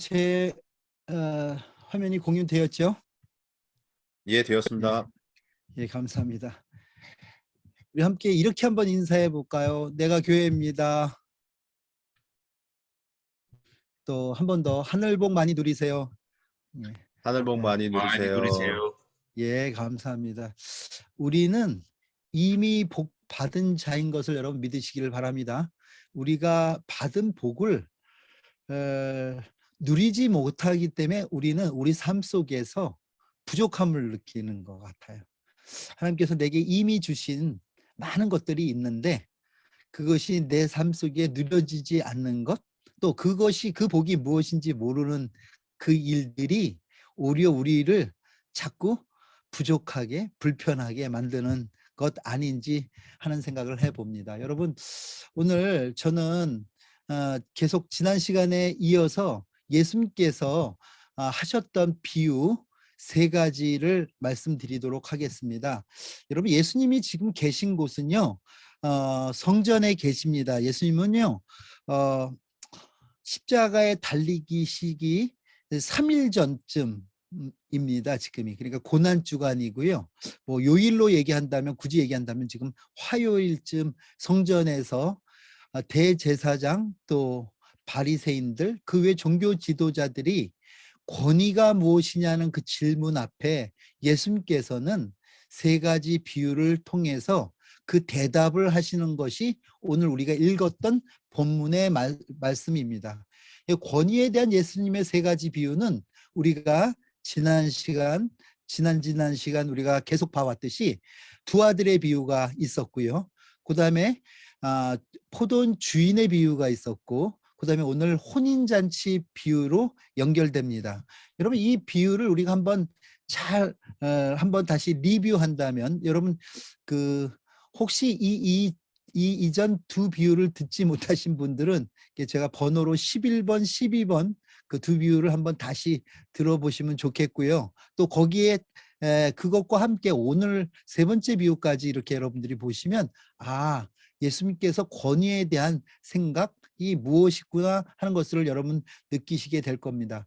제 화면이 공유되었죠? 예, 되었습니다. 예, 감사합니다. 우리 함께 이렇게 한번 인사해 볼까요? 내가 교회입니다. 또 한 번 더 하늘 복 많이 누리세요. 예, 하늘 복 많이 누리세요. 예, 감사합니다. 우리는 이미 복 받은 자인 것을 여러분 믿으시기를 바랍니다. 우리가 받은 복을 누리지 못하기 때문에 우리는 우리 삶 속에서 부족함을 느끼는 것 같아요. 하나님께서 내게 이미 주신 많은 것들이 있는데 그것이 내 삶 속에 누려지지 않는 것, 또 그것이 그 복이 무엇인지 모르는 그 일들이 오히려 우리를 자꾸 부족하게 불편하게 만드는 것 아닌지 하는 생각을 해봅니다. 여러분, 오늘 저는 계속 지난 시간에 이어서 예수님께서 하셨던 비유 세 가지를 말씀드리도록 하겠습니다. 여러분, 예수님이 지금 계신 곳은요, 성전에 계십니다. 예수님은요, 십자가에 달리기 시기 3일 전쯤입니다. 지금이. 그러니까 고난 주간이고요. 뭐 요일로 얘기한다면, 굳이 얘기한다면 지금 화요일쯤 성전에서 대제사장 또 바리새인들 그 외 종교 지도자들이 권위가 무엇이냐는 그 질문 앞에 예수님께서는 세 가지 비유를 통해서 그 대답을 하시는 것이 오늘 우리가 읽었던 본문의 말씀입니다. 권위에 대한 예수님의 세 가지 비유는 우리가 지난 시간 우리가 계속 봐왔듯이 두 아들의 비유가 있었고요. 그 다음에 포도원 주인의 비유가 있었고, 그 다음에 오늘 혼인잔치 비유로 연결됩니다. 여러분, 이 비유를 우리가 한번 한번 다시 리뷰한다면, 여러분 혹시 이전 두 비유를 듣지 못하신 분들은 제가 번호로 11번, 12번 그 두 비유를 한번 다시 들어보시면 좋겠고요. 또 거기에 그것과 함께 오늘 세 번째 비유까지 이렇게 여러분들이 보시면 예수님께서 권위에 대한 생각이 무엇이구나 하는 것을 여러분 느끼시게 될 겁니다.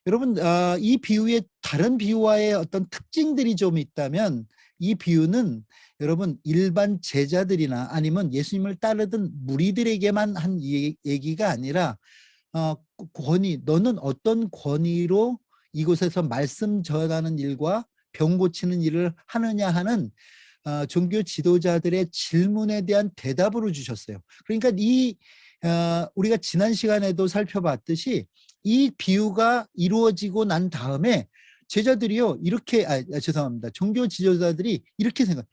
여러분, 이 비유의 다른 비유와의 어떤 특징들이 좀 있다면, 이 비유는 여러분 일반 제자들이나 아니면 예수님을 따르던 무리들에게만 한 얘기가 아니라 권위, 너는 어떤 권위로 이곳에서 말씀 전하는 일과 병 고치는 일을 하느냐 하는 종교 지도자들의 질문에 대한 대답으로 주셨어요. 그러니까 우리가 지난 시간에도 살펴봤듯이 이 비유가 이루어지고 난 다음에 제자들이요, 이렇게 죄송합니다. 종교 지도자들이 이렇게 생각.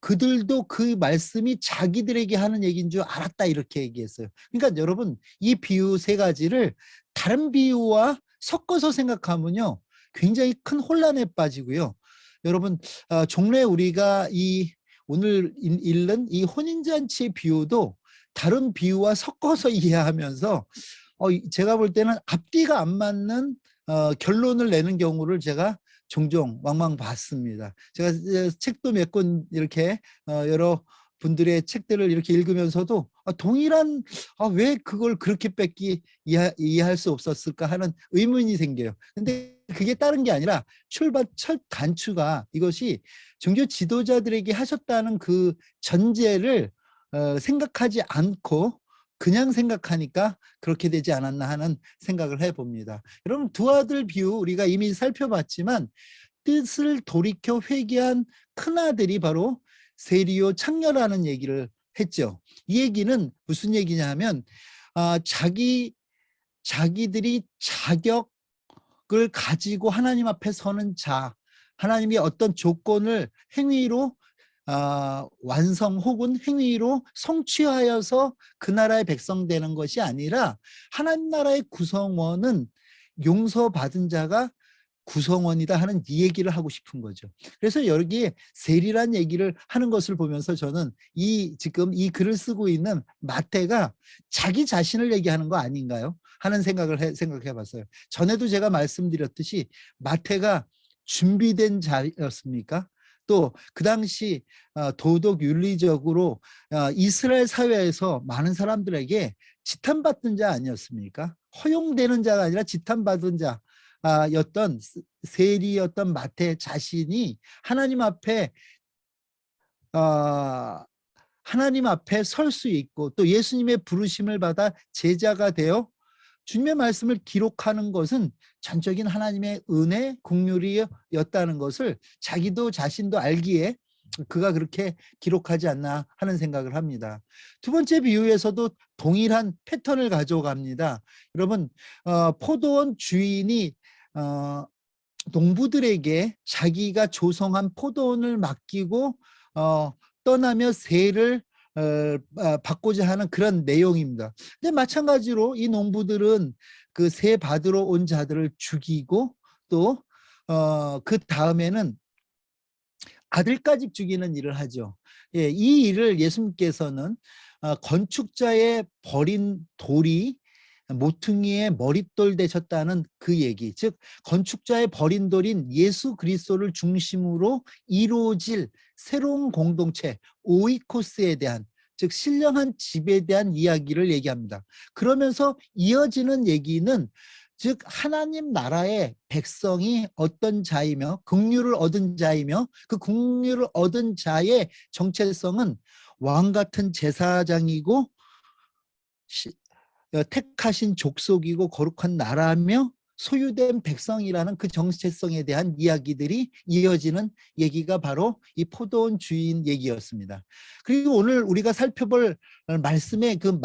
그들도 그 말씀이 자기들에게 하는 얘기인 줄 알았다, 이렇게 얘기했어요. 그러니까 여러분, 이 비유 세 가지를 다른 비유와 섞어서 생각하면요, 굉장히 큰 혼란에 빠지고요. 여러분, 종래 우리가 오늘 읽는 이 혼인잔치 비유도 다른 비유와 섞어서 이해하면서 제가 볼 때는 앞뒤가 안 맞는 결론을 내는 경우를 제가 종종 왕왕 봤습니다. 제가 책도 몇 권 이렇게 여러 분들의 책들을 이렇게 읽으면서도 동일한 왜 그걸 그렇게 이해할 수 없었을까 하는 의문이 생겨요. 근데 그게 다른 게 아니라 첫 단추가 이것이 종교 지도자들에게 하셨다는 그 전제를 생각하지 않고 그냥 생각하니까 그렇게 되지 않았나 하는 생각을 해봅니다. 여러분, 두 아들 비유 우리가 이미 살펴봤지만 뜻을 돌이켜 회개한 큰아들이 바로 세리요 창녀라는 얘기를 했죠. 이 얘기는 무슨 얘기냐 하면 자기들이 자격을 가지고 하나님 앞에 서는 자, 하나님이 어떤 조건을 행위로 완성 혹은 행위로 성취하여서 그 나라의 백성 되는 것이 아니라 하나님 나라의 구성원은 용서받은 자가 구성원이다 하는 이 얘기를 하고 싶은 거죠. 그래서 여기에 세리란 얘기를 하는 것을 보면서 저는 지금 이 글을 쓰고 있는 마태가 자기 자신을 얘기하는 거 아닌가요? 하는 생각해 봤어요. 전에도 제가 말씀드렸듯이 마태가 준비된 자였습니까? 또 그 당시 도덕 윤리적으로 이스라엘 사회에서 많은 사람들에게 지탄받던 자 아니었습니까? 허용되는 자가 아니라 지탄받은 자 였던 세리였던 마태 자신이 하나님 앞에 설 수 있고 또 예수님의 부르심을 받아 제자가 되어 주님의 말씀을 기록하는 것은 전적인 하나님의 은혜, 긍휼이었다는 것을 자신도 알기에 그가 그렇게 기록하지 않나 하는 생각을 합니다. 두 번째 비유에서도 동일한 패턴을 가져갑니다. 여러분, 포도원 주인이 농부들에게 자기가 조성한 포도원을 맡기고 떠나며 세를 받고자 하는 그런 내용입니다. 근데 마찬가지로 이 농부들은 그 세 받으러 온 자들을 죽이고 또 그 다음에는 아들까지 죽이는 일을 하죠. 예, 이 일을 예수님께서는 건축자의 버린 돌이 모퉁이의 머릿돌 되셨다는 그 얘기, 즉 건축자의 버린 돌인 예수 그리스도를 중심으로 이루어질 새로운 공동체 오이코스에 대한, 즉 신령한 집에 대한 이야기를 얘기합니다. 그러면서 이어지는 얘기는 즉 하나님 나라의 백성이 어떤 자이며 긍휼을 얻은 자이며 그 긍휼을 얻은 자의 정체성은 왕 같은 제사장이고 택하신 족속이고 거룩한 나라며 소유된 백성이라는 그 정체성에 대한 이야기들이 이어지는 얘기가 바로 이 포도원 주인 얘기였습니다. 그리고 오늘 우리가 살펴볼 말씀의 그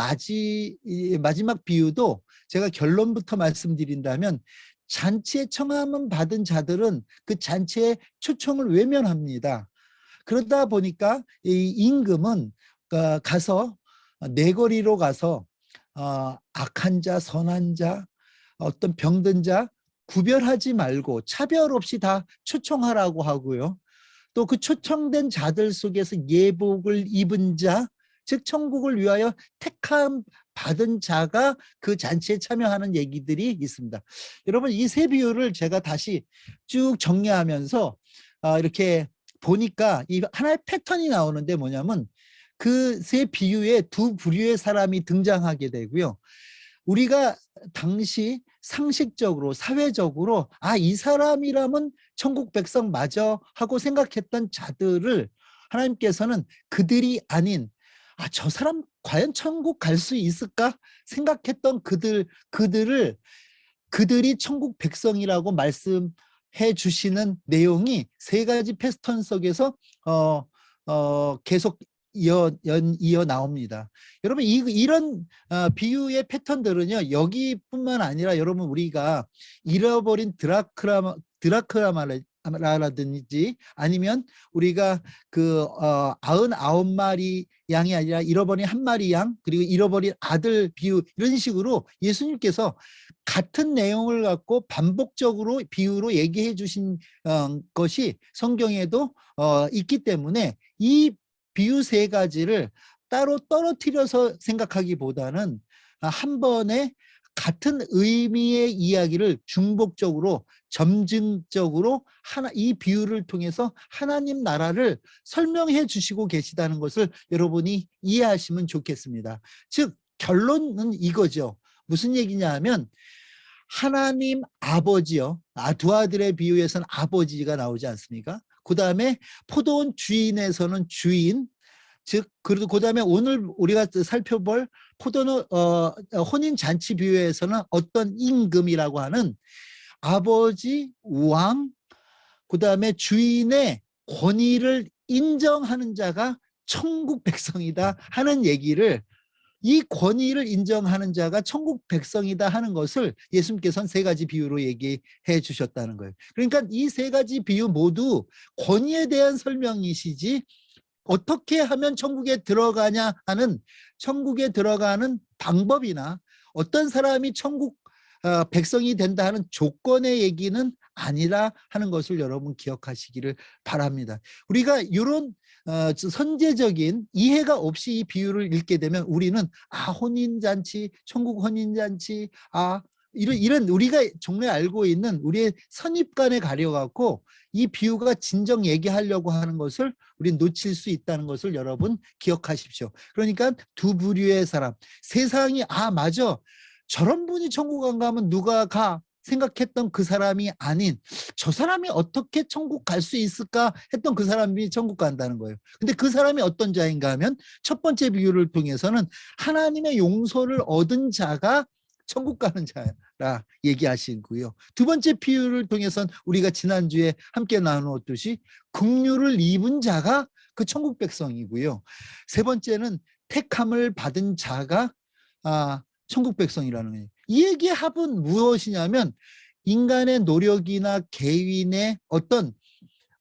마지막 비유도 제가 결론부터 말씀드린다면, 잔치에 청함을 받은 자들은 그 잔치의 초청을 외면합니다. 그러다 보니까 이 임금은 가서 내거리로 가서 악한 자, 선한 자, 어떤 병든 자 구별하지 말고 차별 없이 다 초청하라고 하고요. 또 그 초청된 자들 속에서 예복을 입은 자, 즉 천국을 위하여 택함 받은 자가 그 잔치에 참여하는 얘기들이 있습니다. 여러분, 이 세 비유를 제가 다시 쭉 정리하면서 이렇게 보니까 이 하나의 패턴이 나오는데 뭐냐면 그 세 비유에 두 부류의 사람이 등장하게 되고요. 우리가 당시 상식적으로 사회적으로 이 사람이라면 천국 백성 맞아 하고 생각했던 자들을 하나님께서는 그들이 아닌 저 사람 과연 천국 갈 수 있을까 생각했던 그들이 천국 백성이라고 말씀해 주시는 내용이 세 가지 패턴 속에서 계속 이어 나옵니다. 여러분, 이런 비유의 패턴들은요, 여기뿐만 아니라 여러분 우리가 잃어버린 드라크라마라든지 아니면 우리가 그 99마리 양이 아니라 잃어버린 한 마리 양, 그리고 잃어버린 아들 비유, 이런 식으로 예수님께서 같은 내용을 갖고 반복적으로 비유로 얘기해 주신 것이 성경에도 있기 때문에 이 비유 세 가지를 따로 떨어뜨려서 생각하기보다는 한 번에 같은 의미의 이야기를 중복적으로 점증적으로 이 비유를 통해서 하나님 나라를 설명해 주시고 계시다는 것을 여러분이 이해하시면 좋겠습니다. 즉 결론은 이거죠. 무슨 얘기냐 하면 하나님 아버지요. 두 아들의 비유에서는 아버지가 나오지 않습니까? 그 다음에 포도원 주인에서는 주인, 즉 그리고 그 다음에 오늘 우리가 살펴볼 포도원 혼인잔치 비유에서는 어떤 임금이라고 하는 아버지, 왕, 그 다음에 주인의 권위를 인정하는 자가 천국 백성이다 하는 얘기를, 이 권위를 인정하는 자가 천국 백성이다 하는 것을 예수님께서는 세 가지 비유로 얘기해 주셨다는 거예요. 그러니까 이 세 가지 비유 모두 권위에 대한 설명이시지 어떻게 하면 천국에 들어가냐 하는, 천국에 들어가는 방법이나 어떤 사람이 천국 백성이 된다 하는 조건의 얘기는 아니라 하는 것을 여러분 기억하시기를 바랍니다. 우리가 이런 선제적인 이해가 없이 이 비유를 읽게 되면 우리는 혼인잔치, 천국 혼인잔치, 이런 우리가 종래 알고 있는 우리의 선입관에 가려갖고 이 비유가 진정 얘기하려고 하는 것을 우리는 놓칠 수 있다는 것을 여러분 기억하십시오. 그러니까 두 부류의 사람, 세상이 맞아, 저런 분이 천국 안 가면 누가 가 생각했던 그 사람이 아닌, 저 사람이 어떻게 천국 갈 수 있을까 했던 그 사람이 천국 간다는 거예요. 근데 그 사람이 어떤 자인가 하면 첫 번째 비유를 통해서는 하나님의 용서를 얻은 자가 천국 가는 자라 얘기하시고요. 두 번째 비유를 통해서는 우리가 지난주에 함께 나누었듯이 긍휼을 입은 자가 그 천국 백성이고요. 세 번째는 택함을 받은 자가 천국 백성이라는 거예요. 이 얘기의 합은 무엇이냐면 인간의 노력이나 개인의 어떤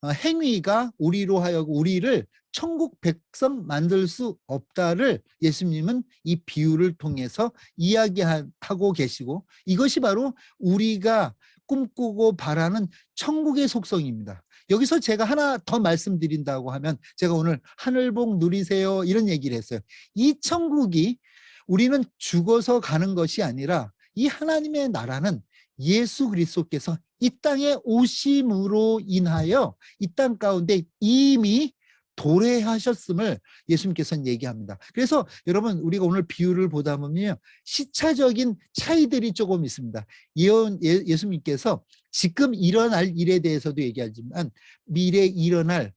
행위가 우리를 천국 백성 만들 수 없다를 예수님은 이 비유를 통해서 이야기하고 계시고, 이것이 바로 우리가 꿈꾸고 바라는 천국의 속성입니다. 여기서 제가 하나 더 말씀드린다고 하면, 제가 오늘 하늘복 누리세요 이런 얘기를 했어요. 이 천국이 우리는 죽어서 가는 것이 아니라 이 하나님의 나라는 예수 그리스도께서 이 땅에 오심으로 인하여 이 땅 가운데 이미 도래하셨음을 예수님께서는 얘기합니다. 그래서 여러분, 우리가 오늘 비유를 보다 보면 시차적인 차이들이 조금 있습니다. 예수님께서 지금 일어날 일에 대해서도 얘기하지만 미래에 일어날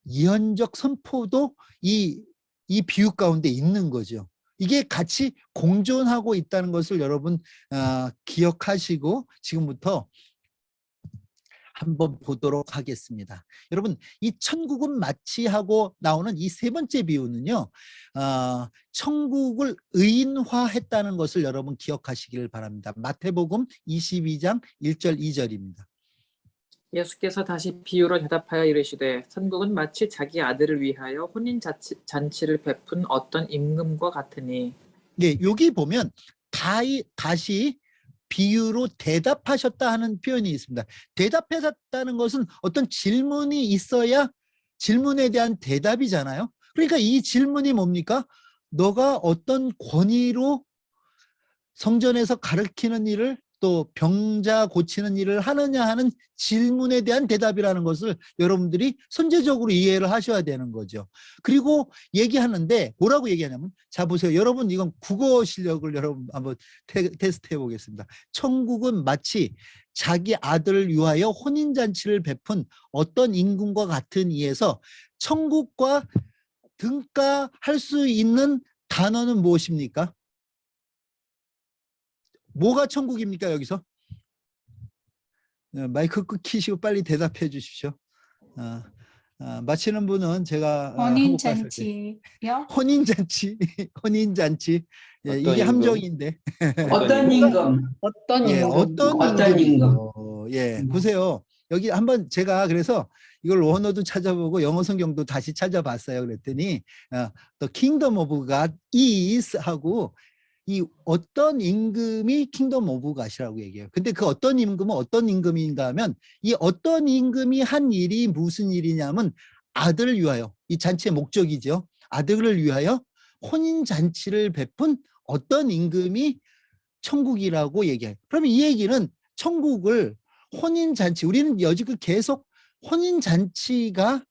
예언적 선포도 이 비유 가운데 있는 거죠. 이게 같이 공존하고 있다는 것을 여러분 기억하시고 지금부터 한번 보도록 하겠습니다. 여러분, 이 천국은 마치 하고 나오는 이 세 번째 비유는요, 천국을 의인화했다는 것을 여러분 기억하시기를 바랍니다. 마태복음 22장 1절 2절입니다. 예수께서 다시 비유로 대답하여 이르시되 천국은 마치 자기 아들을 위하여 혼인잔치를 베푼 어떤 임금과 같으니. 네, 여기 보면 다시 비유로 대답하셨다 하는 표현이 있습니다. 대답하셨다는 것은 어떤 질문이 있어야 질문에 대한 대답이잖아요. 그러니까 이 질문이 뭡니까? 너가 어떤 권위로 성전에서 가르치는 일을, 또 병자 고치는 일을 하느냐 하는 질문에 대한 대답이라는 것을 여러분들이 선제적으로 이해를 하셔야 되는 거죠. 그리고 얘기하는데 뭐라고 얘기하냐면, 자 보세요. 여러분, 이건 국어 실력을 여러분 한번 테스트 해보겠습니다. 천국은 마치 자기 아들을 위하여 혼인잔치를 베푼 어떤 임금과 같은 이에서 천국과 등가할 수 있는 단어는 무엇입니까? 뭐가 천국입니까? 여기서 마이크 끄시고 빨리 대답해 주십시오. 마치는 분은 제가 혼인잔치요? 혼인잔치 혼인잔치. 예, 이게 임금? 함정인데 어떤 임금? 어떤 예, 임금? 어떤 임금? 예, 보세요. 여기 한번 제가 그래서 이걸 원어도 찾아보고 영어 성경도 다시 찾아봤어요. 그랬더니 The Kingdom of God is 하고 이 어떤 임금이 킹덤 오브 갓이라고 얘기해요. 근데 그 어떤 임금은 어떤 임금인가 하면, 이 어떤 임금이 한 일이 무슨 일이냐면 아들을 위하여, 이 잔치의 목적이죠. 아들을 위하여 혼인잔치를 베푼 어떤 임금이 천국이라고 얘기해요. 그러면 이 얘기는 천국을 혼인잔치, 우리는 여지껏 계속 혼인잔치가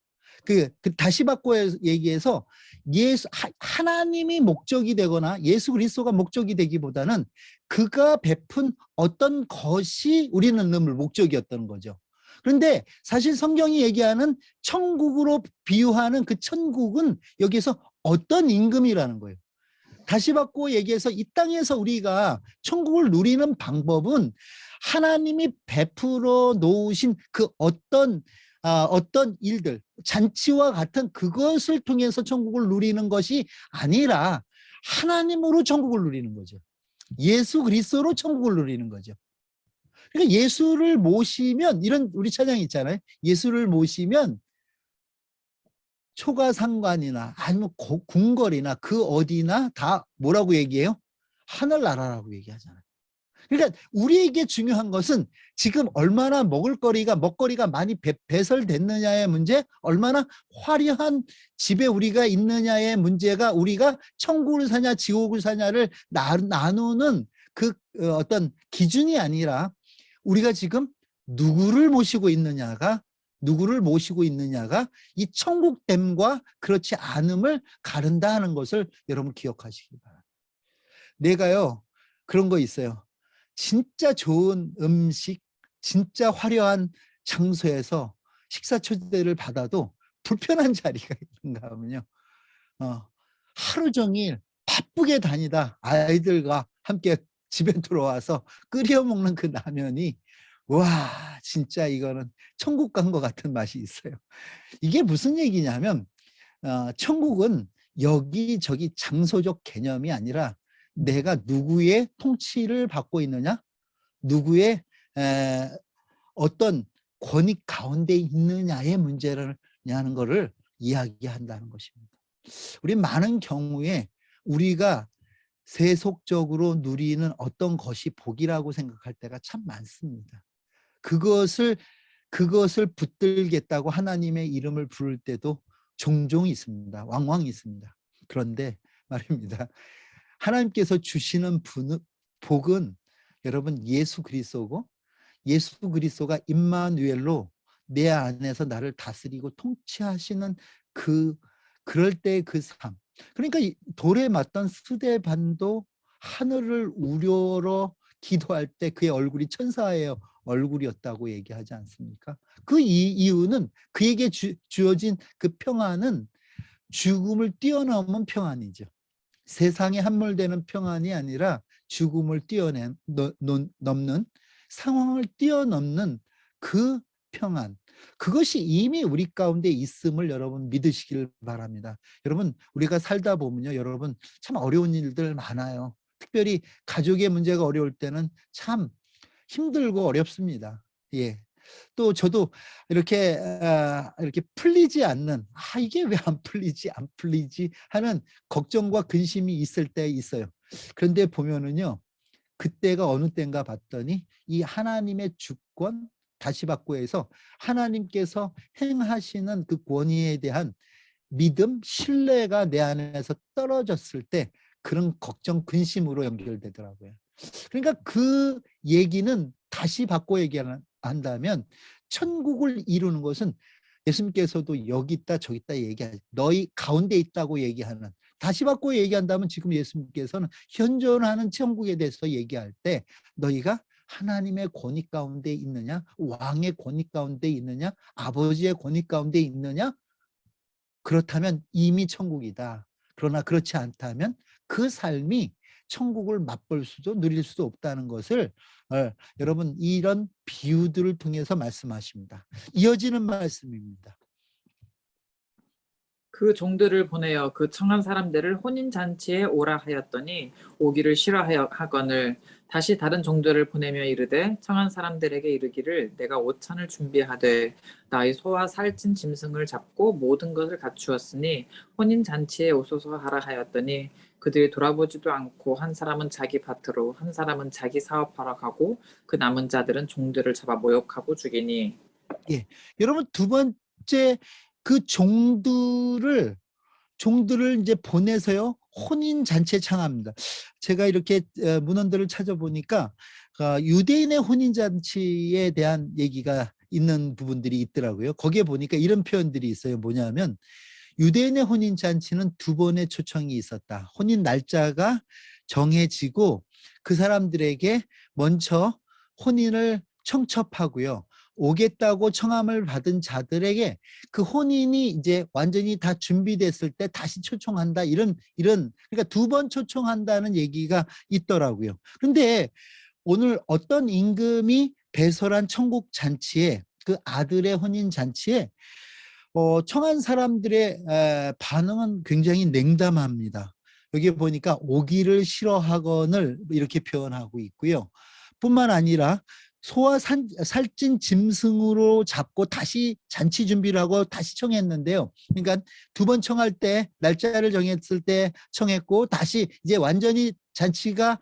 다시 바꿔 얘기해서 하나님이 목적이 되거나 예수 그리스도가 목적이 되기보다는 그가 베푼 어떤 것이 우리는 늘 목적이었던 거죠. 그런데 사실 성경이 얘기하는 천국으로 비유하는 그 천국은 여기서 어떤 임금이라는 거예요. 다시 바꿔 얘기해서 이 땅에서 우리가 천국을 누리는 방법은 하나님이 베풀어 놓으신 그 어떤 일들, 잔치와 같은 그것을 통해서 천국을 누리는 것이 아니라 하나님으로 천국을 누리는 거죠. 예수 그리스도로 천국을 누리는 거죠. 그러니까 예수를 모시면, 이런 우리 찬양이 있잖아요. 예수를 모시면 초가상관이나 아니면 궁궐이나 그 어디나 다 뭐라고 얘기해요? 하늘나라라고 얘기하잖아요. 그러니까 우리에게 중요한 것은 지금 얼마나 먹거리가 많이 배설됐느냐의 문제, 얼마나 화려한 집에 우리가 있느냐의 문제가, 우리가 천국을 사냐 지옥을 사냐를 나누는 그 어떤 기준이 아니라 우리가 지금 누구를 모시고 있느냐가 이 천국됨과 그렇지 않음을 가른다 하는 것을 여러분 기억하시기 바랍니다. 내가요 그런 거 있어요. 진짜 좋은 음식, 진짜 화려한 장소에서 식사 초대를 받아도 불편한 자리가 있는가 하면요. 하루 종일 바쁘게 다니다 아이들과 함께 집에 들어와서 끓여 먹는 그 라면이 와 진짜 이거는 천국 간 것 같은 맛이 있어요. 이게 무슨 얘기냐면 천국은 여기저기 장소적 개념이 아니라 내가 누구의 통치를 받고 있느냐, 누구의 어떤 권위 가운데 있느냐의 문제냐는 것을 이야기한다는 것입니다. 우리 많은 경우에 우리가 세속적으로 누리는 어떤 것이 복이라고 생각할 때가 참 많습니다. 그것을 붙들겠다고 하나님의 이름을 부를 때도 종종 있습니다. 왕왕 있습니다. 그런데 말입니다. 하나님께서 주시는 복은 여러분 예수 그리스도고, 예수 그리스도가 임마누엘로 내 안에서 나를 다스리고 통치하시는 그럴 때 그 삶. 그러니까 돌에 맞던 스데반도 하늘을 우러러 기도할 때 그의 얼굴이 천사의 얼굴이었다고 얘기하지 않습니까? 그 이유는 그에게 주어진 그 평안은 죽음을 뛰어넘은 평안이죠. 세상에 함몰되는 평안이 아니라 죽음을 넘는 상황을 뛰어넘는 그 평안. 그것이 이미 우리 가운데 있음을 여러분 믿으시길 바랍니다. 여러분 우리가 살다 보면요, 여러분 참 어려운 일들 많아요. 특별히 가족의 문제가 어려울 때는 참 힘들고 어렵습니다. 예. 또 저도 이렇게 풀리지 않는 이게 왜 안 풀리지 하는 걱정과 근심이 있을 때 있어요. 그런데 보면은요, 그때가 어느 때인가 봤더니 이 하나님의 주권 다시 바꾸어서 하나님께서 행하시는 그 권위에 대한 믿음, 신뢰가 내 안에서 떨어졌을 때 그런 걱정, 근심으로 연결되더라고요. 그러니까 그 얘기는 다시 바꿔 얘기한다면 천국을 이루는 것은 예수님께서도 여기 있다 저기 있다 얘기하지, 너희 가운데 있다고 얘기하는, 다시 바꿔 얘기한다면 지금 예수님께서는 현존하는 천국에 대해서 얘기할 때 너희가 하나님의 권위 가운데 있느냐, 왕의 권위 가운데 있느냐, 아버지의 권위 가운데 있느냐, 그렇다면 이미 천국이다. 그러나 그렇지 않다면 그 삶이 천국을 맛볼 수도 누릴 수도 없다는 것을 여러분 이런 비유들을 통해서 말씀하십니다. 이어지는 말씀입니다. 그 종들을 보내어 그 청한 사람들을 혼인잔치에 오라 하였더니 오기를 싫어하거늘 다시 다른 종들을 보내며 이르되 청한 사람들에게 이르기를 내가 오찬을 준비하되 나의 소와 살찐 짐승을 잡고 모든 것을 갖추었으니 혼인잔치에 오소서 하라 하였더니 그들이 돌아보지도 않고 한 사람은 자기 밭으로 한 사람은 자기 사업하러 가고 그 남은 자들은 종들을 잡아 모욕하고 죽이니. 예, 여러분 두 번째 그 종들을 이제 보내서요 혼인 잔치에 청합니다. 제가 이렇게 문헌들을 찾아보니까 유대인의 혼인 잔치에 대한 얘기가 있는 부분들이 있더라고요. 거기에 보니까 이런 표현들이 있어요. 뭐냐면 유대인의 혼인 잔치는 2번의 초청이 있었다. 혼인 날짜가 정해지고 그 사람들에게 먼저 혼인을 청첩하고요. 오겠다고 청함을 받은 자들에게 그 혼인이 이제 완전히 다 준비됐을 때 다시 초청한다. 이런 그러니까 2번 초청한다는 얘기가 있더라고요. 그런데 오늘 어떤 임금이 배설한 천국 잔치에, 그 아들의 혼인 잔치에 청한 사람들의 반응은 굉장히 냉담합니다. 여기 보니까 오기를 싫어하거늘 이렇게 표현하고 있고요. 뿐만 아니라 소와 살찐 짐승으로 잡고 다시 잔치 준비를 하고 다시 청했는데요. 그러니까 2번 청할 때 날짜를 정했을 때 청했고 다시 이제 완전히 잔치가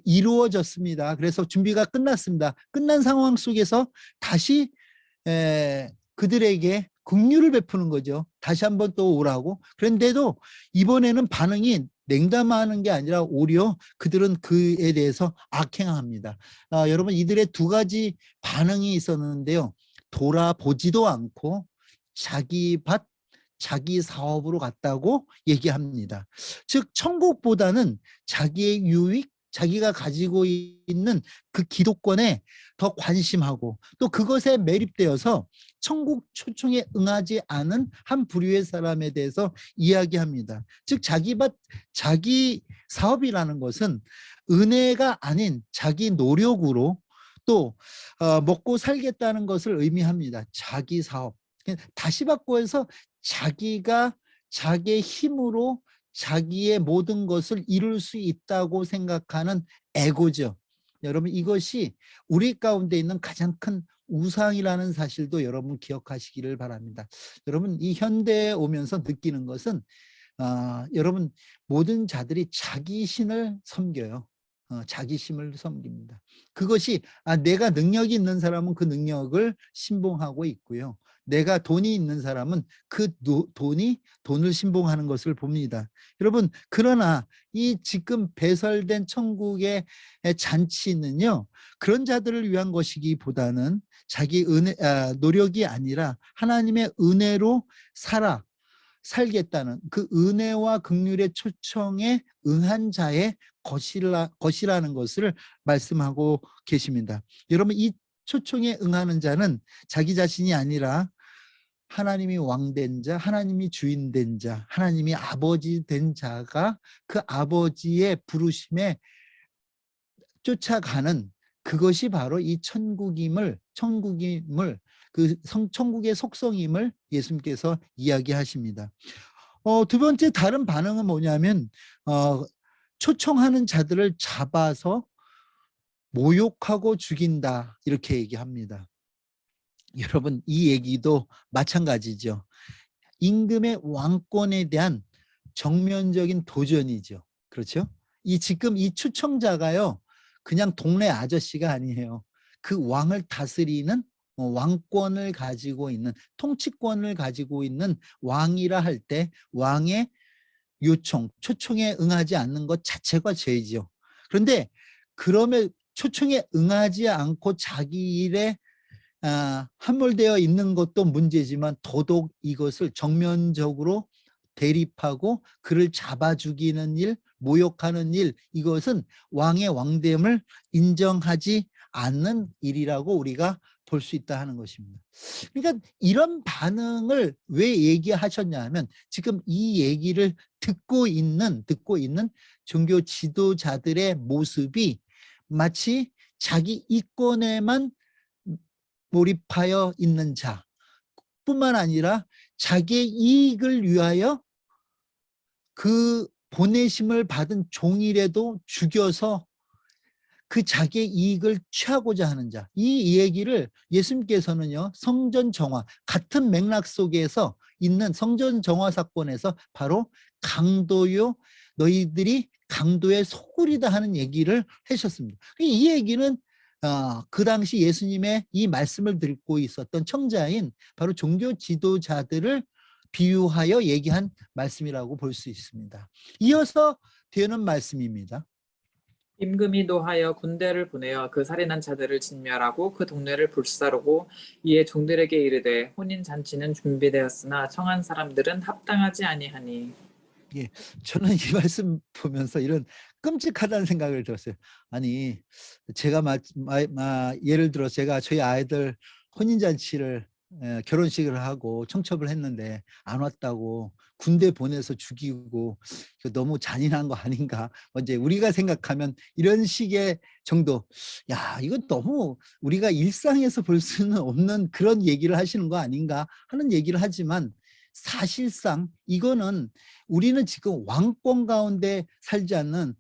이루어졌습니다. 그래서 준비가 끝났습니다. 끝난 상황 속에서 다시 그들에게 긍휼을 베푸는 거죠. 다시 한번 또 오라고. 그런데도 이번에는 반응이 냉담하는 게 아니라 오히려 그들은 그에 대해서 악행합니다. 여러분 이들의 두 가지 반응이 있었는데요. 돌아보지도 않고 자기 밭, 자기 사업으로 갔다고 얘기합니다. 즉 천국보다는 자기의 유익, 자기가 가지고 있는 그 기득권에 더 관심하고 또 그것에 매립되어서 천국 초청에 응하지 않은 한 부류의 사람에 대해서 이야기합니다. 즉 자기 밭, 자기 사업이라는 것은 은혜가 아닌 자기 노력으로 또 먹고 살겠다는 것을 의미합니다. 자기 사업. 다시 바꿔서 자기가 자기의 힘으로 자기의 모든 것을 이룰 수 있다고 생각하는 에고죠. 여러분 이것이 우리 가운데 있는 가장 큰 우상이라는 사실도 여러분 기억하시기를 바랍니다. 여러분 이 현대에 오면서 느끼는 것은 여러분 모든 자들이 자기 신을 섬겨요. 자기 신을 섬깁니다. 그것이 내가 능력이 있는 사람은 그 능력을 신봉하고 있고요. 내가 돈이 있는 사람은 그 돈을 신봉하는 것을 봅니다. 여러분 그러나 이 지금 배설된 천국의 잔치는요 그런 자들을 위한 것이기보다는 자기 노력이 아니라 하나님의 은혜로 살겠다는 그 은혜와 긍휼의 초청에 응한 자의 것이라는 것을 말씀하고 계십니다. 여러분 이 초청에 응하는 자는 자기 자신이 아니라 하나님이 왕된 자, 하나님이 주인 된 자, 하나님이 아버지 된 자가 그 아버지의 부르심에 쫓아가는 그것이 바로 이 천국임을 그 천국의 속성임을 예수님께서 이야기하십니다. 두 번째 다른 반응은 뭐냐면 초청하는 자들을 잡아서 모욕하고 죽인다 이렇게 얘기합니다. 여러분 이 얘기도 마찬가지죠. 임금의 왕권에 대한 정면적인 도전이죠. 그렇죠? 지금 이 초청자가요 그냥 동네 아저씨가 아니에요. 그 왕을 다스리는 왕권을 가지고 있는 통치권을 가지고 있는 왕이라 할 때 왕의 요청, 초청에 응하지 않는 것 자체가 죄이죠. 그런데 그러면 초청에 응하지 않고 자기 일에 함몰되어 있는 것도 문제지만 더더욱 이것을 정면적으로 대립하고 그를 잡아 죽이는 일, 모욕하는 일, 이것은 왕의 왕됨을 인정하지 않는 일이라고 우리가 볼 수 있다 하는 것입니다. 그러니까 이런 반응을 왜 얘기하셨냐 하면 지금 이 얘기를 듣고 있는 종교 지도자들의 모습이 마치 자기 이권에만 몰입하여 있는 자뿐만 아니라 자기의 이익을 위하여 그 보내심을 받은 종이라도 죽여서 그 자기의 이익을 취하고자 하는 자. 이 얘기를 예수님께서는요 성전 정화, 같은 맥락 속에서 있는 성전 정화 사건에서 바로 강도요 너희들이 강도의 소굴이다 하는 얘기를 하셨습니다. 이 얘기는 그 당시 예수님의 이 말씀을 듣고 있었던 청자인 바로 종교 지도자들을 비유하여 얘기한 말씀이라고 볼 수 있습니다. 이어서 되는 말씀입니다. 임금이 노하여 군대를 보내어 그 살인한 자들을 진멸하고 그 동네를 불사르고 이에 종들에게 이르되 혼인 잔치는 준비되었으나 청한 사람들은 합당하지 아니하니. 예, 저는 이 말씀 보면서 이런 끔찍하다는 생각을 들었어요. 아니 제가 예를 들어 제가 저희 아이들 혼인잔치를 결혼식을 하고 청첩을 했는데 안 왔다고 군대 보내서 죽이고 너무 잔인한 거 아닌가. 이제 우리가 생각하면 이런 식의 정도, 야 이건 너무 우리가 일상에서 볼 수는 없는 그런 얘기를 하시는 거 아닌가 하는 얘기를 하지만 사실상 이거는 우리는 지금 왕권 가운데 살지 않는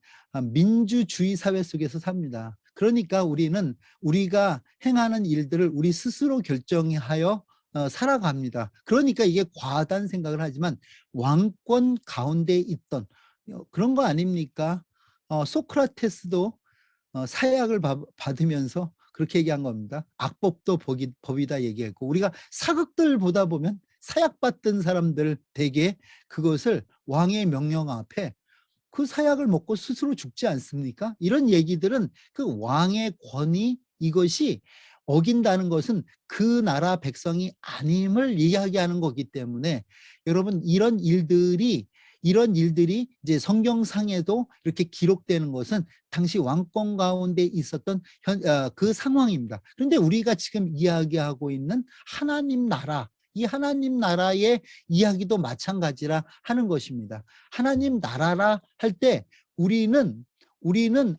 민주주의 사회 속에서 삽니다. 그러니까 우리가 행하는 일들을 우리 스스로 결정하여 살아갑니다. 그러니까 이게 과하다는 생각을 하지만 왕권 가운데 있던 그런 거 아닙니까? 소크라테스도 사약을 받으면서 그렇게 얘기한 겁니다. 악법도 법이다 얘기했고, 우리가 사극들 보다 보면 사약받던 사람들 대개 그것을 왕의 명령 앞에 그 사약을 먹고 스스로 죽지 않습니까? 이런 얘기들은 그 왕의 권위, 이것이 어긴다는 것은 그 나라 백성이 아님을 이야기하는 거기 때문에 여러분 이런 일들이 이제 성경상에도 이렇게 기록되는 것은 당시 왕권 가운데 있었던 그 상황입니다. 그런데 우리가 지금 이야기하고 있는 하나님 나라, 이 하나님 나라의 이야기도 마찬가지라 하는 것입니다. 하나님 나라라 할 때 우리는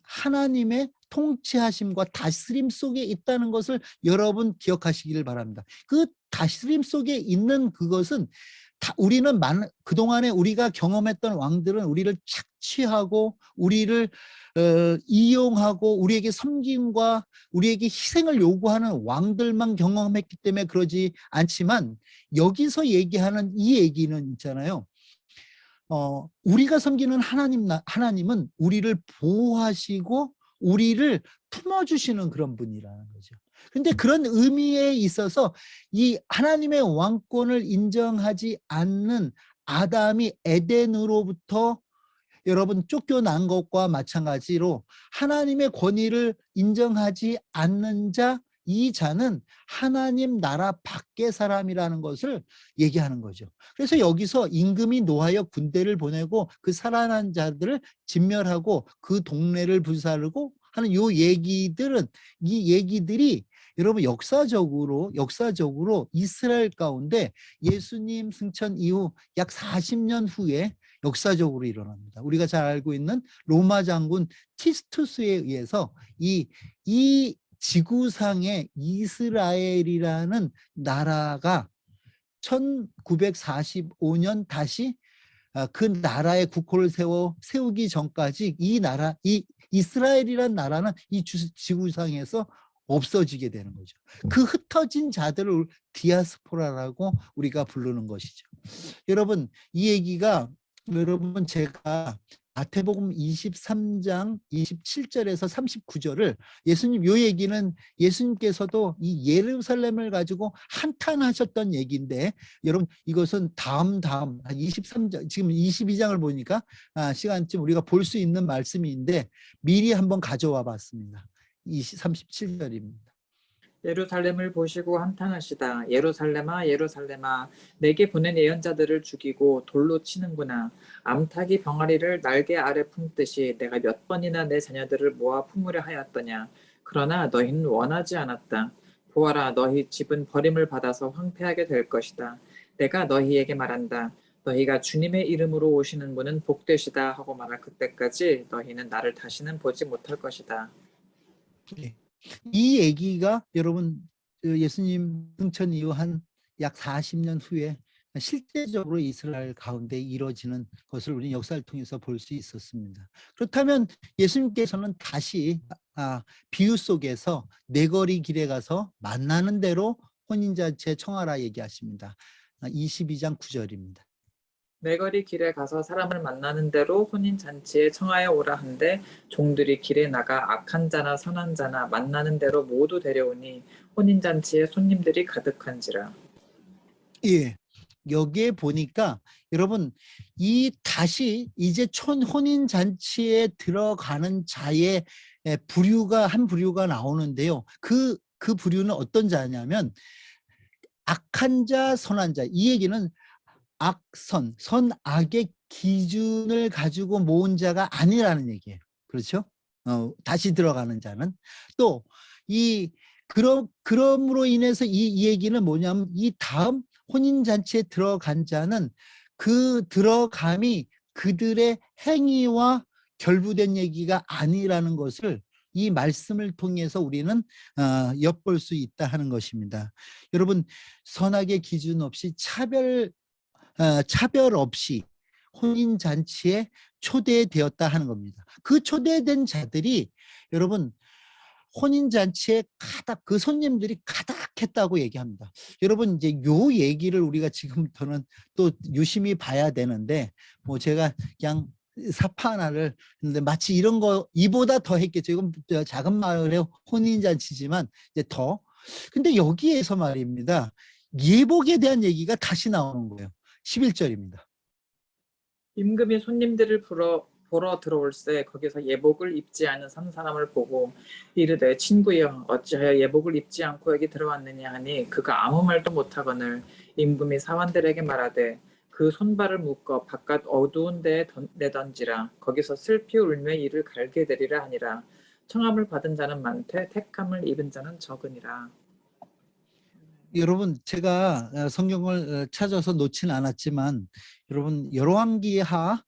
하나님의 통치하심과 다스림 속에 있다는 것을 여러분 기억하시기를 바랍니다. 그 다스림 속에 있는 그것은 우리는 그동안에 우리가 경험했던 왕들은 우리를 착취하고 우리를 이용하고 우리에게 섬김과 우리에게 희생을 요구하는 왕들만 경험했기 때문에 그러지 않지만 여기서 얘기하는 이 얘기는 있잖아요. 우리가 섬기는 하나님은 우리를 보호하시고 우리를 품어주시는 그런 분이라는 거죠. 근데 그런 의미에 있어서 이 하나님의 왕권을 인정하지 않는 아담이 에덴으로부터 여러분 쫓겨난 것과 마찬가지로 하나님의 권위를 인정하지 않는 자, 이 자는 하나님 나라 밖의 사람이라는 것을 얘기하는 거죠. 그래서 여기서 임금이 노하여 군대를 보내고 그 살아난 자들을 진멸하고 그 동네를 불사르고 하는 이 얘기들이 여러분 역사적으로 이스라엘 가운데 예수님 승천 이후 약 40년 후에 역사적으로 일어납니다. 우리가 잘 알고 있는 로마 장군 티투스에 의해서 이 지구상의 이스라엘이라는 나라가 1945년 다시 그 나라의 국호를 세우기 전까지 이 이스라엘이라는 나라는 이 지구상에서 없어지게 되는 거죠. 그 흩어진 자들을 디아스포라라고 우리가 부르는 것이죠. 여러분 이 얘기가 제가 마태복음 23장 27절에서 39절을 요 얘기는 예수님께서도 이 예루살렘을 가지고 한탄하셨던 얘기인데 여러분 이것은 다음 23장 지금 22장을 보니까 시간쯤 우리가 볼 수 있는 말씀인데 미리 한번 가져와 봤습니다. 37절입니다. 예루살렘을 보시고 한탄하시다. 예루살렘아 예루살렘아 내게 보낸 예언자들을 죽이고 돌로 치는구나. 암탉이 병아리를 날개 아래 품듯이 내가 몇 번이나 내 자녀들을 모아 품으려 하였더냐. 그러나 너희는 원하지 않았다. 보아라 너희 집은 버림을 받아서 황폐하게 될 것이다. 내가 너희에게 말한다. 너희가 주님의 이름으로 오시는 분은 복되시다 하고 말할 그때까지 너희는 나를 다시는 보지 못할 것이다. 이 얘기가 여러분 예수님 승천 이후 한 약 40년 후에 실제적으로 이스라엘 가운데 이루어지는 것을 우리는 역사를 통해서 볼 수 있었습니다. 그렇다면 예수님께서는 다시 비유 속에서 네거리 길에 가서 만나는 대로 혼인잔치에 청하라 얘기하십니다. 22장 9절입니다. 네거리 길에 가서 사람을 만나는 대로 혼인잔치에 청하여 오라 한데 종들이 길에 나가 악한 자나 선한 자나 만나는 대로 모두 데려오니 혼인잔치에 손님들이 가득한지라. 예, 여기에 보니까 여러분 다시 이제 혼인잔치에 들어가는 자의 한 부류가 나오는데요. 그 부류는 어떤 자냐면 악한 자, 선한 자. 이 얘기는 선악의 기준을 가지고 모은 자가 아니라는 얘기예요. 그렇죠? 다시 들어가는 자는 또 그럼으로 인해서 이 얘기는 뭐냐면 이 다음 혼인잔치에 들어간 자는 그 들어감이 그들의 행위와 결부된 얘기가 아니라는 것을 이 말씀을 통해서 우리는 엿볼 수 있다 하는 것입니다. 여러분 선악의 기준 없이 차별 없이 혼인잔치에 초대되었다 하는 겁니다. 그 초대된 자들이 여러분 혼인잔치에 그 손님들이 가득했다고 얘기합니다. 여러분 이제 요 얘기를 우리가 지금부터는 또 유심히 봐야 되는데 제가 그냥 사파 하나를 했는데 마치 이런 거 이보다 더 했겠죠. 이건 작은 마을의 혼인잔치지만 이제 더. 근데 여기에서 말입니다. 예복에 대한 얘기가 다시 나오는 거예요. 11절입니다. 임금이 손님들을 불러 보러 들어올새 거기서 예복을 입지 않은 3사람을 보고 이르되 친구여 어찌하여 예복을 입지 않고 여기 들어왔느냐 하니 그가 아무 말도 못하거늘 임금이 사환들에게 말하되 그 손발을 묶어 바깥 어두운 데에 내던지라 거기서 슬피 울며 이를 갈게 되리라 하니라. 청함을 받은 자는 많되 택함을 입은 자는 적으니라. 여러분 제가 성경을 찾아서 놓진 않았지만 여러분 열왕기하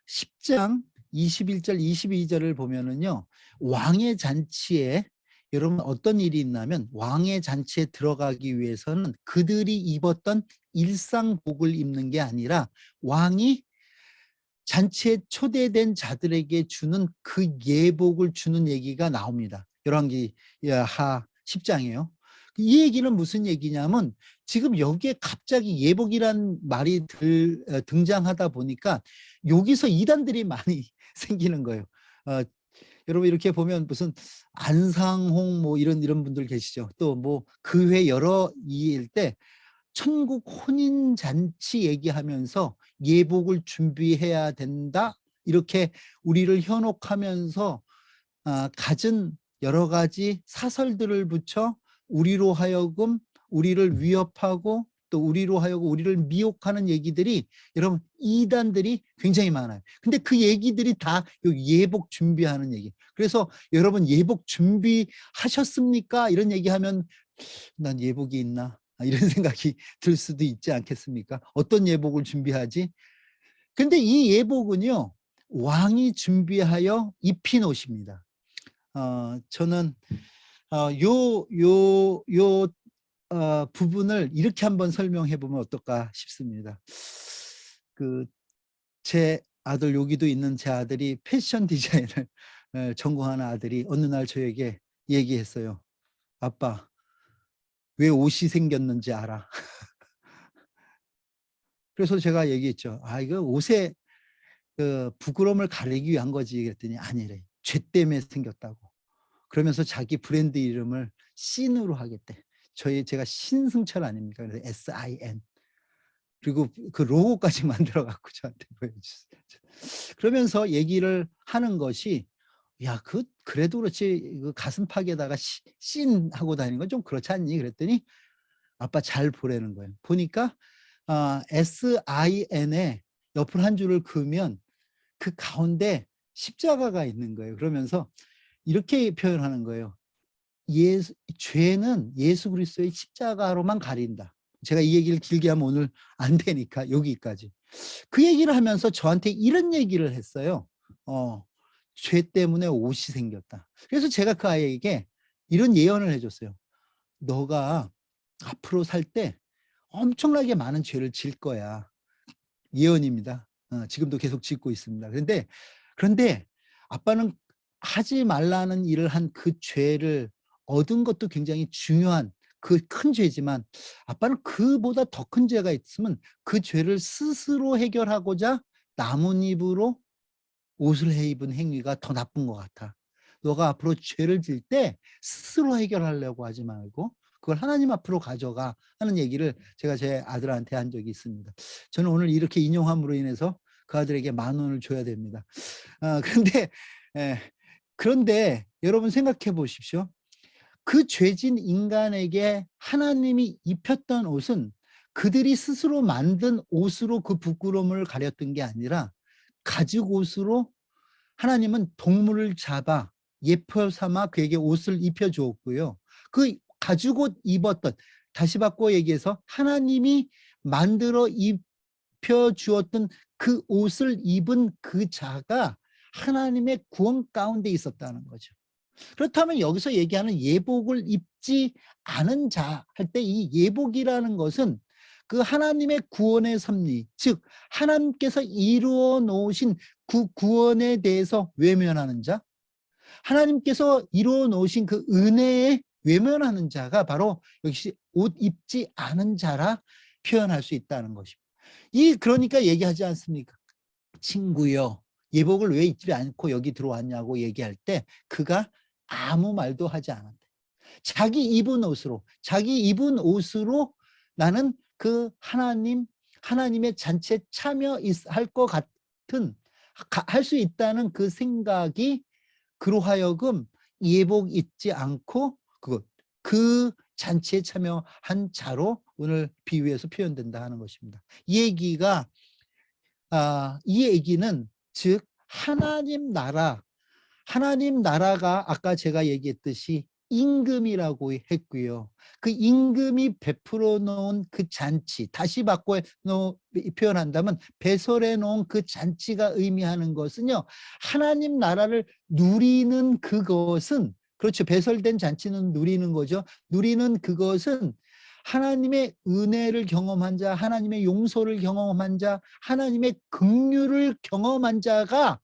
10장 21절 22절을 보면은요 왕의 잔치에 여러분 어떤 일이 있냐면 왕의 잔치에 들어가기 위해서는 그들이 입었던 일상복을 입는 게 아니라 왕이 잔치에 초대된 자들에게 주는 그 예복을 주는 얘기가 나옵니다. 열왕기하 10장이에요. 이 얘기는 무슨 얘기냐면 지금 여기에 갑자기 예복이란 말이 등장하다 보니까 여기서 이단들이 많이 생기는 거예요. 여러분 이렇게 보면 무슨 안상홍 뭐 이런 분들 계시죠. 또 뭐 그 외 여러 이일 때 천국 혼인 잔치 얘기하면서 예복을 준비해야 된다 이렇게 우리를 현혹하면서 갖은 여러 가지 사설들을 붙여 우리로 하여금 우리를 위협하고 또 우리로 하여금 우리를 미혹하는 얘기들이 여러분 이단들이 굉장히 많아요. 근데 그 얘기들이 다 예복 준비하는 얘기. 그래서 여러분 예복 준비하셨습니까? 이런 얘기하면 난 예복이 있나? 이런 생각이 들 수도 있지 않겠습니까? 어떤 예복을 준비하지? 근데 이 예복은요 왕이 준비하여 입힌 옷입니다. 저는 부분을 이렇게 한번 설명해 보면 어떨까 싶습니다. 제 아들 여기도 있는 제 아들이 패션 디자인을 전공하는 아들이 어느 날 저에게 얘기했어요. 아빠 왜 옷이 생겼는지 알아? 그래서 제가 얘기했죠. 이거 옷에 부끄러움을 가리기 위한 거지. 그랬더니 아니래. 죄 때문에 생겼다고. 그러면서 자기 브랜드 이름을 신으로 하겠대. 제가 신승철 아닙니까? 그래서 SIN. 그리고 그 로고까지 만들어 갖고 저한테 보여주셨어요. 그러면서 얘기를 하는 것이 야, 그래도 그렇지 그 가슴팍에다가 신 하고 다니는 건 좀 그렇지 않니? 그랬더니 아빠 잘 보라는 거예요. 보니까 SIN에 옆을 한 줄을 그으면 그 가운데 십자가가 있는 거예요. 그러면서 이렇게 표현하는 거예요. 죄는 예수 그리스도의 십자가로만 가린다. 제가 이 얘기를 길게 하면 오늘 안 되니까 여기까지. 그 얘기를 하면서 저한테 이런 얘기를 했어요. 죄 때문에 옷이 생겼다. 그래서 제가 그 아이에게 이런 예언을 해줬어요. 너가 앞으로 살 때 엄청나게 많은 죄를 질 거야. 예언입니다. 지금도 계속 짓고 있습니다. 그런데 아빠는 하지 말라는 일을 한 그 죄를 얻은 것도 굉장히 중요한 그 큰 죄지만 아빠는 그보다 더 큰 죄가 있으면 그 죄를 스스로 해결하고자 나뭇잎으로 옷을 해 입은 행위가 더 나쁜 것 같아. 너가 앞으로 죄를 질 때 스스로 해결하려고 하지 말고 그걸 하나님 앞으로 가져가 하는 얘기를 제가 제 아들한테 한 적이 있습니다. 저는 오늘 이렇게 인용함으로 인해서 그 아들에게 10,000원을 줘야 됩니다. 그런데 여러분 생각해 보십시오. 그 죄진 인간에게 하나님이 입혔던 옷은 그들이 스스로 만든 옷으로 그 부끄러움을 가렸던 게 아니라 가죽 옷으로 하나님은 동물을 잡아 예표 삼아 그에게 옷을 입혀 주었고요. 그 가죽 옷 입었던, 다시 바꿔 얘기해서 하나님이 만들어 입혀 주었던 그 옷을 입은 그 자가 하나님의 구원 가운데 있었다는 거죠. 그렇다면 여기서 얘기하는 예복을 입지 않은 자 할 때 이 예복이라는 것은 그 하나님의 구원의 섭리, 즉 하나님께서 이루어 놓으신 그 구원에 대해서 외면하는 자, 하나님께서 이루어 놓으신 그 은혜에 외면하는 자가 바로 역시 옷 입지 않은 자라 표현할 수 있다는 것입니다. 그러니까 얘기하지 않습니까? 친구여, 예복을 왜 입지 않고 여기 들어왔냐고 얘기할 때 그가 아무 말도 하지 않았대. 자기 입은 옷으로 나는 그 하나님의 잔치에 참여할 것 같은 할 수 있다는 그 생각이 그로 하여금 예복 잊지 않고 그 잔치에 참여한 자로 오늘 비유에서 표현된다 하는 것입니다. 이 얘기는 즉 하나님 나라가 아까 제가 얘기했듯이 임금이라고 했고요. 그 임금이 베풀어 놓은 그 잔치, 다시 바꿔 표현한다면 배설해 놓은 그 잔치가 의미하는 것은요, 하나님 나라를 누리는 그것은, 그렇죠, 배설된 잔치는 누리는 거죠. 누리는 그것은 하나님의 은혜를 경험한 자, 하나님의 용서를 경험한 자, 하나님의 긍휼을 경험한 자가,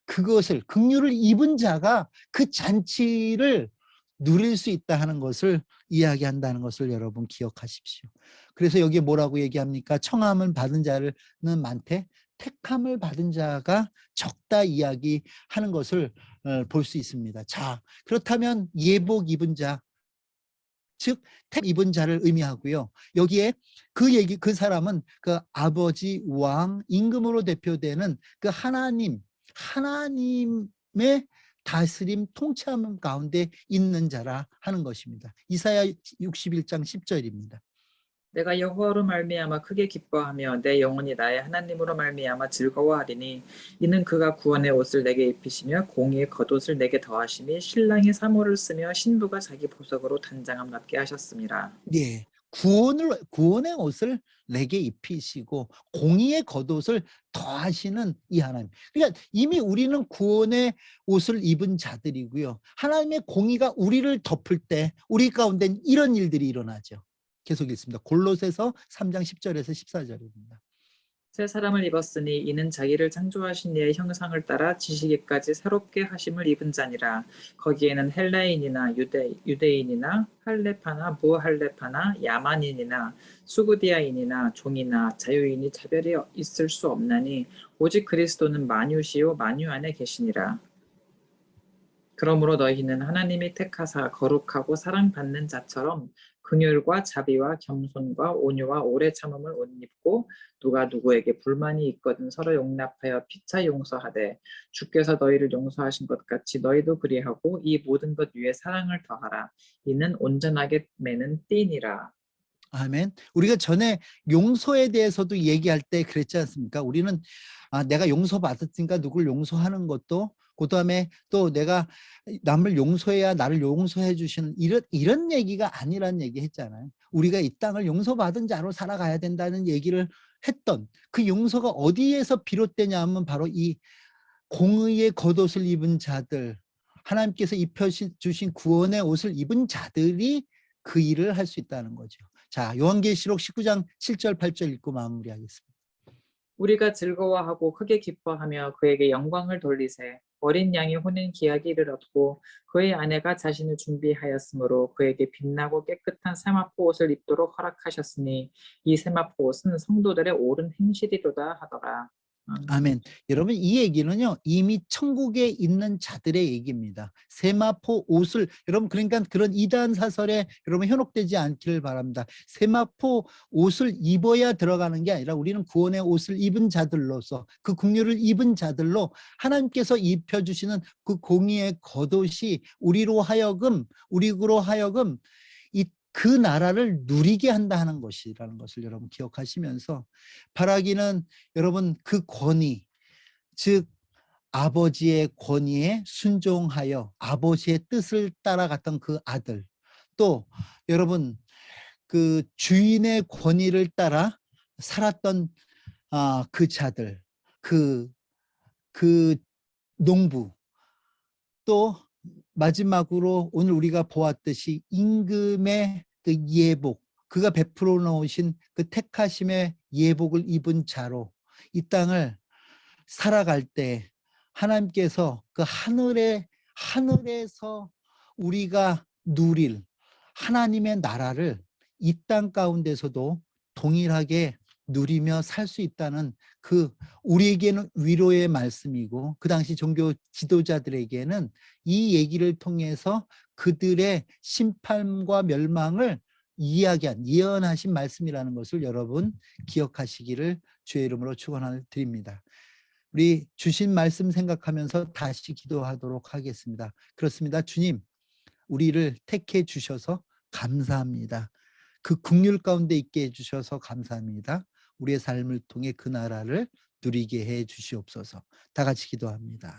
그것을 긍휼을 입은 자가 그 잔치를 누릴 수 있다 하는 것을 이야기한다는 것을 여러분 기억하십시오. 그래서 여기에 뭐라고 얘기합니까? 청함을 받은 자는 많되 택함을 받은 자가 적다 이야기하는 것을 볼 수 있습니다. 자, 그렇다면 예복 입은 자, 즉 택 입은 자를 의미하고요. 여기에 그 사람은 그 아버지 왕 임금으로 대표되는 그 하나님의 다스림 통치함 가운데 있는 자라 하는 것입니다. 이사야 61장 10절입니다. 내가 여호와로 말미암아 크게 기뻐하며 내 영혼이 나의 하나님으로 말미암아 즐거워하리니 이는 그가 구원의 옷을 내게 입히시며 공의의 겉옷을 내게 더하시니 신랑이 사모를 쓰며 신부가 자기 보석으로 단장함 같게 하셨습니다. 예, 구원의 옷을 내게 입히시고 공의의 겉옷을 더하시는 이 하나님. 그러니까 이미 우리는 구원의 옷을 입은 자들이고요. 하나님의 공의가 우리를 덮을 때 우리 가운데는 이런 일들이 일어나죠. 계속 읽습니다. 골로새서 3장 10절에서 14절입니다. 새 사람을 입었으니 이는 자기를 창조하신 이의 형상을 따라 지시기까지 새롭게 하심을 입은 자니라. 거기에는 헬라인이나 유대인이나 할레파나 무할레파나 야만인이나 수구디아인이나 종이나 자유인이 차별이 있을 수 없나니 오직 그리스도는 만유시요 만유 안에 계시니라. 그러므로 너희는 하나님이 택하사 거룩하고 사랑받는 자처럼 긍휼과 자비와 겸손과 온유와 오래 참음을 옷 입고 누가 누구에게 불만이 있거든 서로 용납하여 피차 용서하되 주께서 너희를 용서하신 것 같이 너희도 그리하고 이 모든 것 위에 사랑을 더하라. 이는 온전하게 매는 띠니라. 아멘. 우리가 전에 용서에 대해서도 얘기할 때 그랬지 않습니까? 우리는 내가 용서받았으니까 누굴 용서하는 것도, 그다음에 또 내가 남을 용서해야 나를 용서해 주시는 이런 얘기가 아니란 얘기 했잖아요. 우리가 이 땅을 용서받은 자로 살아가야 된다는 얘기를 했던 그 용서가 어디에서 비롯되냐 하면 바로 이 공의의 겉옷을 입은 자들, 하나님께서 입혀주신 구원의 옷을 입은 자들이 그 일을 할 수 있다는 거죠. 자, 요한계시록 19장 7절 8절 읽고 마무리하겠습니다. 우리가 즐거워하고 크게 기뻐하며 그에게 영광을 돌리세. 어린 양이 혼인 기약이 이르렀고 그의 아내가 자신을 준비하였으므로 그에게 빛나고 깨끗한 세마포 옷을 입도록 허락하셨으니 이 세마포 옷은 성도들의 옳은 행실이로다 하더라. 아멘. 여러분, 이 얘기는요, 이미 천국에 있는 자들의 얘기입니다. 세마포 옷을, 여러분, 그러니까 그런 이단 사설에 여러분 현혹되지 않기를 바랍니다. 세마포 옷을 입어야 들어가는 게 아니라 우리는 구원의 옷을 입은 자들로서, 그 긍휼을 입은 자들로 하나님께서 입혀주시는 그 공의의 겉옷이 우리로 하여금 그 나라를 누리게 한다 하는 것이라는 것을 여러분 기억하시면서, 바라기는 여러분 그 권위, 즉 아버지의 권위에 순종하여 아버지의 뜻을 따라갔던 그 아들, 또 여러분 그 주인의 권위를 따라 살았던 그 자들, 그 농부, 또 마지막으로 오늘 우리가 보았듯이 임금의 그 예복, 그가 베풀어 놓으신 그 택하심의 예복을 입은 자로 이 땅을 살아갈 때 하나님께서 그 하늘에서 우리가 누릴 하나님의 나라를 이 땅 가운데서도 동일하게 누리며 살 수 있다는 그 우리에게는 위로의 말씀이고, 그 당시 종교 지도자들에게는 이 얘기를 통해서 그들의 심판과 멸망을 예언하신 말씀이라는 것을 여러분 기억하시기를 주의 이름으로 축원을 드립니다. 우리 주신 말씀 생각하면서 다시 기도하도록 하겠습니다. 그렇습니다. 주님, 우리를 택해 주셔서 감사합니다. 그 긍휼 가운데 있게 해 주셔서 감사합니다. 우리의 삶을 통해 그 나라를 누리게 해 주시옵소서. 다 같이 기도합니다.